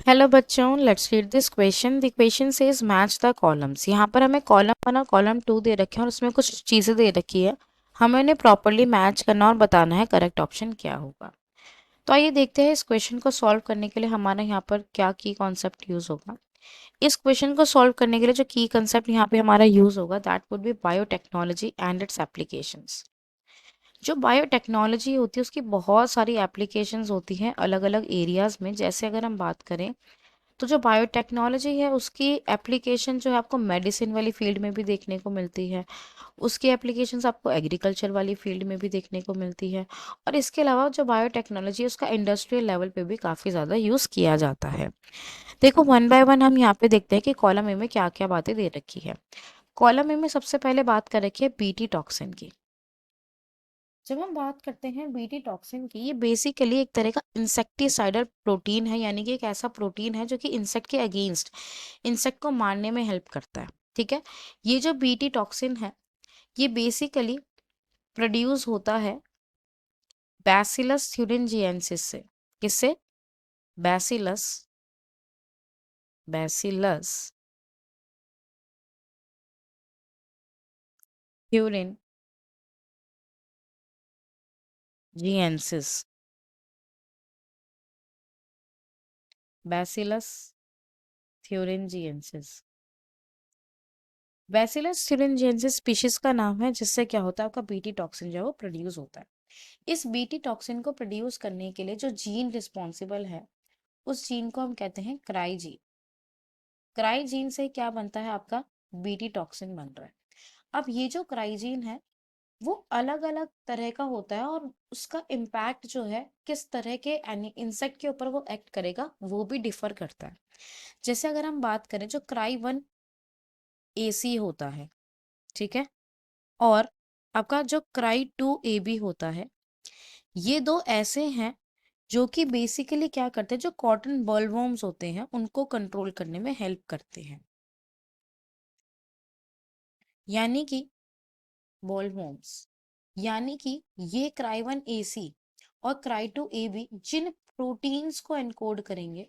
Hello बच्चों, let's read this question. The question says match the columns. यहाँ पर हमें कॉलम 1 और कॉलम 2 दे रखे हैं और उसमें कुछ चीज़ें दे रखी है। हमें उन्हें प्रॉपरली मैच करना और बताना है करेक्ट ऑप्शन क्या होगा। तो आइए देखते हैं इस क्वेश्चन को सॉल्व करने के लिए हमारा यहाँ पर क्या की कॉन्सेप्ट यूज होगा। इस क्वेश्चन को सॉल्व करने के लिए जो की कंसेप्ट यहाँ पे हमारा यूज होगा that would be biotechnology and it's applications. जो बायोटेक्नोलॉजी होती है उसकी बहुत सारी एप्लीकेशंस होती हैं अलग अलग एरियाज में। जैसे अगर हम बात करें तो जो बायोटेक्नोलॉजी है उसकी एप्लीकेशन जो है आपको मेडिसिन वाली फील्ड में भी देखने को मिलती है। उसकी एप्लीकेशंस आपको एग्रीकल्चर वाली फील्ड में भी देखने को मिलती है। और इसके अलावा जो बायोटेक्नोलॉजी है उसका इंडस्ट्रियल लेवल पे भी काफ़ी ज़्यादा यूज़ किया जाता है। देखो वन बाय वन हम यहाँ पे देखते हैं कि कॉलम ए में क्या क्या बातें दे रखी है। कॉलम ए में सबसे पहले बात कर रखी है बीटी टॉक्सिन की। जब हम बात करते हैं बीटी टॉक्सिन की, ये बेसिकली एक तरह का इंसेक्टिसाइडर प्रोटीन है, यानी कि एक ऐसा प्रोटीन है जो कि इंसेक्ट के अगेंस्ट इंसेक्ट को मारने में हेल्प करता है। ठीक है। ये जो बीटी टॉक्सिन है ये बेसिकली प्रोड्यूस होता है बैसिलस थ्यूरिंजिएंसिस से। किससे? Bacillus Bacillus thuringiensis. Bacillus thuringiensis. Bacillus thuringiensis species का नाम है जिससे क्या होता है आपका बीटी टॉक्सिन जो है वो प्रोड्यूस होता है। इस बीटी टॉक्सिन को प्रोड्यूस करने के लिए जो जीन रिस्पॉन्सिबल है उस जीन को हम कहते हैं क्राई जीन। क्राई जीन से क्या बनता है आपका बीटी टॉक्सिन बन रहा है। अब ये जो क्राई जीन है वो अलग अलग तरह का होता है और उसका इम्पैक्ट जो है किस तरह के इंसेक्ट के ऊपर वो एक्ट करेगा वो भी डिफर करता है। जैसे अगर हम बात करें जो क्राई 1 एसी होता है, ठीक है, और आपका जो क्राई 2 एबी होता है, ये दो ऐसे हैं जो कि बेसिकली क्या करते हैं, जो कॉटन बॉलवॉर्म्स होते हैं उनको कंट्रोल करने में हेल्प करते हैं। यानी कि बॉलवॉर्म्स, यानी कि ये क्राई 1 एसी और क्राई 2 एबी जिन प्रोटीन्स को एनकोड करेंगे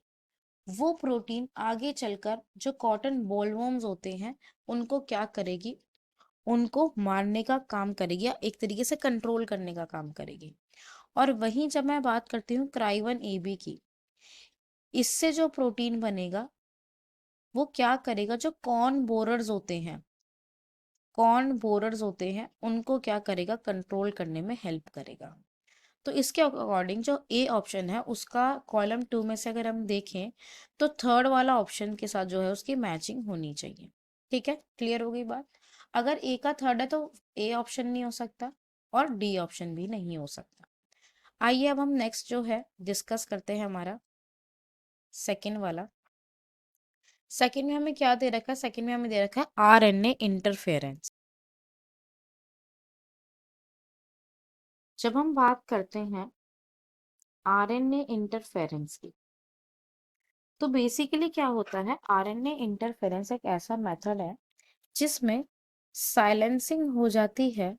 वो प्रोटीन आगे चलकर जो कॉटन बॉलवॉर्म्स होते हैं उनको क्या करेगी, उनको मारने का काम करेगी या एक तरीके से कंट्रोल करने का काम करेगी। और वहीं जब मैं बात करती हूँ क्राई 1 एबी की, इससे जो प्रोटीन बनेगा वो क्या करेगा, जो कॉर्न बोरर्स होते हैं, कॉर्न बोरर्स होते हैं उनको क्या करेगा, कंट्रोल करने में हेल्प करेगा। तो इसके अकॉर्डिंग जो ए ऑप्शन है उसका कॉलम 2 में से अगर हम देखें तो थर्ड वाला ऑप्शन के साथ जो है उसकी मैचिंग होनी चाहिए। ठीक है, क्लियर हो गई बात। अगर ए का थर्ड है तो ए ऑप्शन नहीं हो सकता और डी ऑप्शन भी नहीं हो सकता। आइए अब हम नेक्स्ट जो है डिस्कस करते हैं हमारा सेकंड वाला। सेकंड में हमें क्या दे रखा है, सेकंड में हमें दे रखा है आरएनए इंटरफेरेंस। जब हम बात करते हैं आरएनए इंटरफेरेंस की, तो बेसिकली क्या होता है, आरएनए इंटरफेरेंस एक ऐसा मेथड है जिसमें साइलेंसिंग हो जाती है,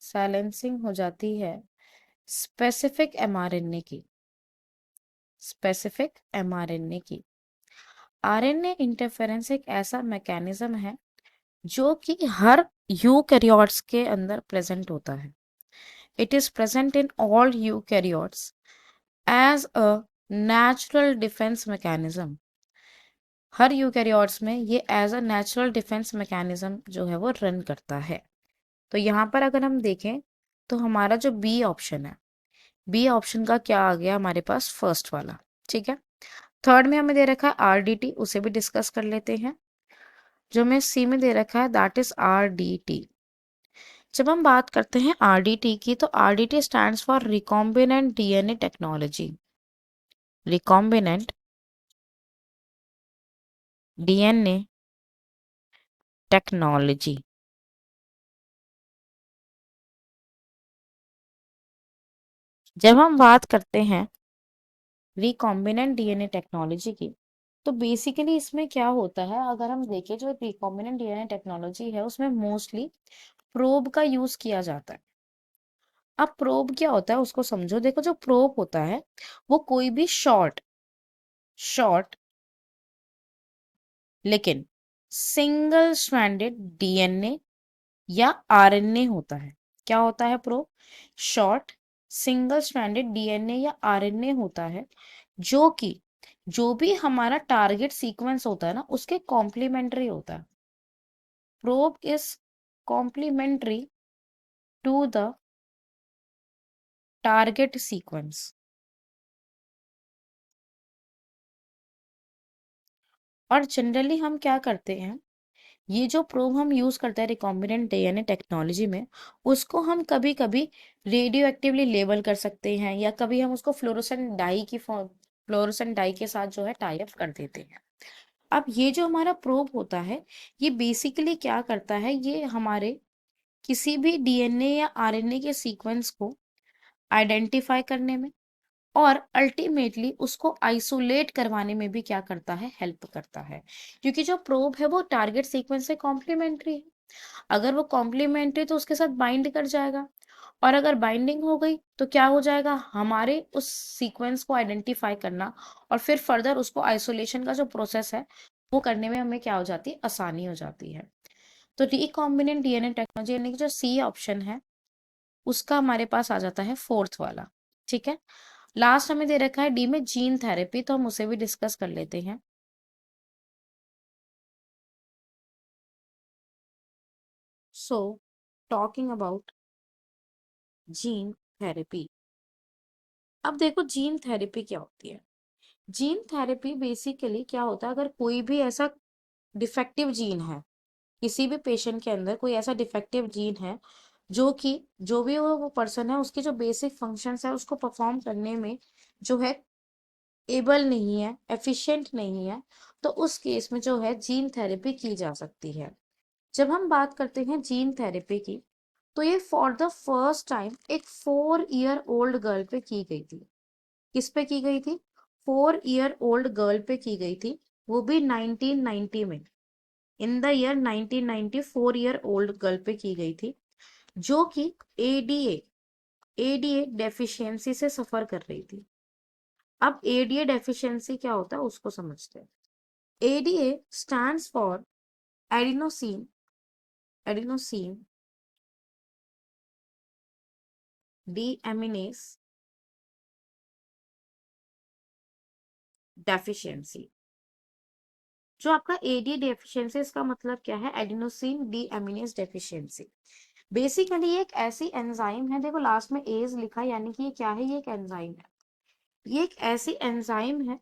साइलेंसिंग हो जाती है स्पेसिफिक एमआरएनए की, स्पेसिफिक एमआरएनए की। आरएनए इंटरफेरेंस एक ऐसा मैकेनिज्म है जो कि हर यूकैरियोट्स के अंदर प्रेजेंट होता है। It is present in all eukaryotes as a natural defence mechanism. हर यूकैरियोट्स में ये as a natural defence mechanism जो है वो रन करता है। तो यहाँ पर अगर हम देखें तो हमारा जो बी ऑप्शन है, बी ऑप्शन का क्या आ गया हमारे पास, फर्स्ट वाला। ठीक है। थर्ड में हमें दे रखा है आरडीटी, उसे भी डिस्कस कर लेते हैं। जो हमें सी में दे रखा है दैट इज आरडीटी। जब हम बात करते हैं आरडीटी की तो RDT stands for recombinant DNA technology, recombinant DNA technology. जब हम बात करते हैं रिकॉम्बिनेंट डीएनए टेक्नोलॉजी की तो बेसिकली इसमें क्या होता है, अगर हम देखें जो रिकॉम्बिनेंट डीएनए टेक्नोलॉजी है उसमें मोस्टली प्रोब का यूज किया जाता है। अब प्रोब क्या होता है उसको समझो। देखो जो प्रोब होता है वो कोई भी शॉर्ट शॉर्ट लेकिन सिंगल स्ट्रैंडेड डीएनए या आरएनए होता है। क्या होता है pro? Short single stranded DNA या आरएनए होता है जो कि जो भी हमारा टारगेट सीक्वेंस होता है ना उसके कॉम्प्लीमेंट्री होता है। Probe is complementary to the target sequence. और जनरली हम क्या करते हैं, ये जो प्रोब हम यूज करते हैं रिकॉम्बिनेंट डीएनए टेक्नोलॉजी में, उसको हम कभी कभी रेडियो एक्टिवली लेबल कर सकते हैं या कभी हम उसको फ्लोरोसेंट डाई के साथ जो है टाई अप कर देते हैं। अब ये जो हमारा प्रोब होता है, ये बेसिकली क्या करता है, ये हमारे किसी भी डीएनए या आरएनए के सीक्वेंस को आइडेंटिफाई करने में और अल्टीमेटली उसको आइसोलेट करवाने में भी क्या करता है, हेल्प करता है। क्योंकि जो प्रोब है वो टारगेट सीक्वेंस से कॉम्प्लीमेंट्री है। अगर वो कॉम्प्लीमेंट्री तो उसके साथ बाइंड कर जाएगा, और अगर बाइंडिंग हो गई तो क्या हो जाएगा, हमारे उस सीक्वेंस को आइडेंटिफाई करना और फिर फर्दर उसको आइसोलेशन का जो प्रोसेस है वो करने में हमें क्या हो जाती है, आसानी हो जाती है। तो रिकॉम्बिनेंट डीएनए टेक्नोलॉजी यानी कि जो सी ऑप्शन है उसका हमारे पास आ जाता है फोर्थ वाला। ठीक है, लास्ट हमें दे रखा है डी में जीन थेरेपी, तो हम उसे भी डिस्कस कर लेते हैं। So talking about gene therapy. अब देखो जीन थेरेपी क्या होती है। जीन थेरेपी बेसिकली क्या होता है, अगर कोई भी ऐसा डिफेक्टिव जीन है, किसी भी पेशेंट के अंदर कोई ऐसा डिफेक्टिव जीन है जो कि जो भी वो पर्सन है उसकी जो बेसिक फंक्शंस है उसको परफॉर्म करने में जो है एबल नहीं है, एफिशिएंट नहीं है, तो उस केस में जो है जीन थेरेपी की जा सकती है। जब हम बात करते हैं जीन थेरेपी की, तो ये फॉर द फर्स्ट टाइम एक 4 ईयर ओल्ड गर्ल पे की गई थी। किस पे की गई थी? 4 ईयर ओल्ड गर्ल पे की गई थी, वो भी 1990 में। In the year 1990 4 year old girl पे की गई थी, जो कि एडीए एडीए डेफिशिएंसी से सफर कर रही थी। अब एडीए डेफिशिएंसी क्या होता है उसको समझते हैं। ADA stands for adenosine adenosine डीएमिनेस deficiency. जो आपका एडी डेफिशिएंसी, इसका मतलब क्या है, एडिनोसिन डीएमिनेस डेफिशिएंसी। बेसिकली ये एक ऐसी एंजाइम है, देखो लास्ट में एज लिखा है, यानी कि ये क्या है, ये एक एंजाइम है। ये एक ऐसी एंजाइम है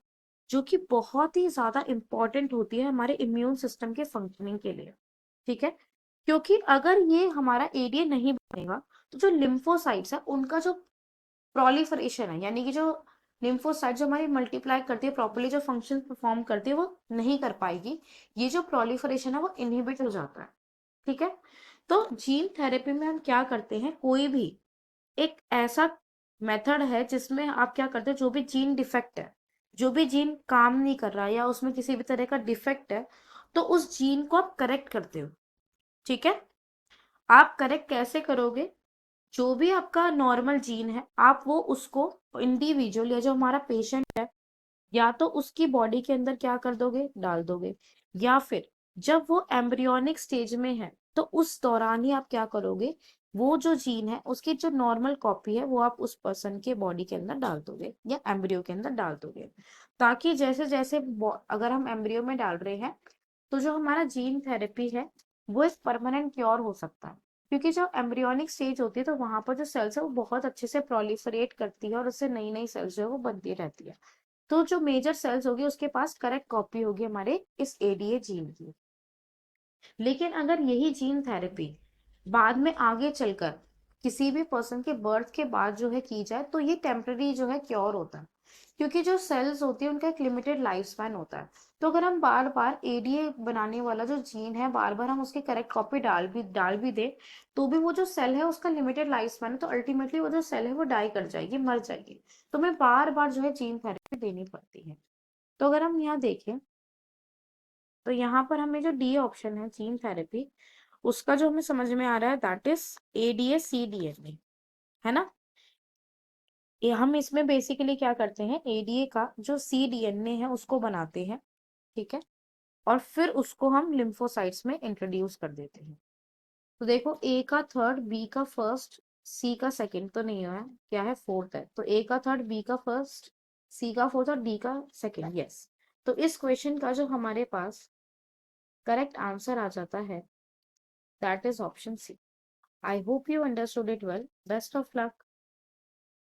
जो कि बहुत ही ज्यादा इंपॉर्टेंट होती है हमारे इम्यून सिस्टम के फंक्शनिंग के लिए। ठीक है, क्योंकि अगर ये हमारा एडीए नहीं बनेगा तो जो लिम्फोसाइट्स है उनका जो प्रोलिफरेशन है, यानी कि जो लिम्फोसाइट जो हमारी मल्टीप्लाई करती है प्रॉपर्ली, जो फंक्शन परफॉर्म करती है वो नहीं कर पाएगी। ये जो प्रोलिफरेशन है वो इनहिबिट हो जाता है। ठीक है, तो जीन थेरेपी में हम क्या करते हैं, कोई भी एक ऐसा मेथड है जिसमें आप क्या करते हो, जो भी जीन डिफेक्ट है, जो भी जीन काम नहीं कर रहा है या उसमें किसी भी तरह का डिफेक्ट है, तो उस जीन को आप करेक्ट करते हो। ठीक है, आप करेक्ट कैसे करोगे, जो भी आपका नॉर्मल जीन है आप वो उसको इंडिविजुअल या जो हमारा पेशेंट है, या तो उसकी बॉडी के अंदर क्या कर दोगे, डाल दोगे, या फिर जब वो एम्ब्रियोनिक स्टेज में है तो उस दौरान ही आप क्या करोगे, वो जो जीन है उसकी जो नॉर्मल कॉपी है वो आप उस पर्सन के बॉडी के अंदर डाल दोगे या एम्ब्रियो के अंदर डाल दोगे, ताकि जैसे जैसे अगर हम एम्ब्रियो में डाल रहे हैं तो जो हमारा जीन थेरेपी है वो एक परमानेंट क्योर हो सकता है। क्योंकि जो एम्ब्रियोनिक स्टेज होती है तो वहां पर जो सेल्स है वो बहुत अच्छे से प्रोलिफरेट करती है और उससे नई नई सेल्स जो है वो बनती रहती है। तो जो मेजर सेल्स होगी उसके पास करेक्ट कॉपी होगी हमारे इस एडीए जीन की। लेकिन अगर यही जीन थेरेपी बाद में आगे चलकर किसी भी पर्सन के बर्थ के बाद जो है की जाए तो ये टेम्पररी जो है क्योर होता है, क्योंकि जो सेल्स होती है उनका एक लिमिटेड लाइफ स्पैन होता है। तो अगर हम बार बार एडीए बनाने वाला जो जीन है बार बार हम उसकी करेक्ट कॉपी डाल भी दे, तो भी वो जो सेल है उसका लिमिटेड लाइफ स्पैन है, तो अल्टीमेटली वो जो सेल है वो डाई कर जाएगी, मर जाएगी। तो हमें बार बार जो है जीन थेरेपी देनी पड़ती है। तो अगर हम यहाँ देखें तो यहाँ पर हमें जो डी ऑप्शन है जीन थेरेपी, उसका जो हमें समझ में आ रहा है that is ADA C DNA, है ना। हम इसमें बेसिकली क्या करते हैं, एडीए का जो सी डीएनए है उसको बनाते हैं, ठीक है, और फिर उसको हम लिम्फोसाइट्स में इंट्रोड्यूस कर देते हैं। तो देखो, ए का थर्ड, बी का फर्स्ट, सी का सेकंड तो नहीं है, क्या है, फोर्थ है। तो ए का थर्ड, बी का फर्स्ट, सी का फोर्थ और डी का सेकंड, यस। तो इस क्वेश्चन का जो हमारे पास करेक्ट आंसर आ जाता है, that is option C. I hope you understood it well. Best of luck.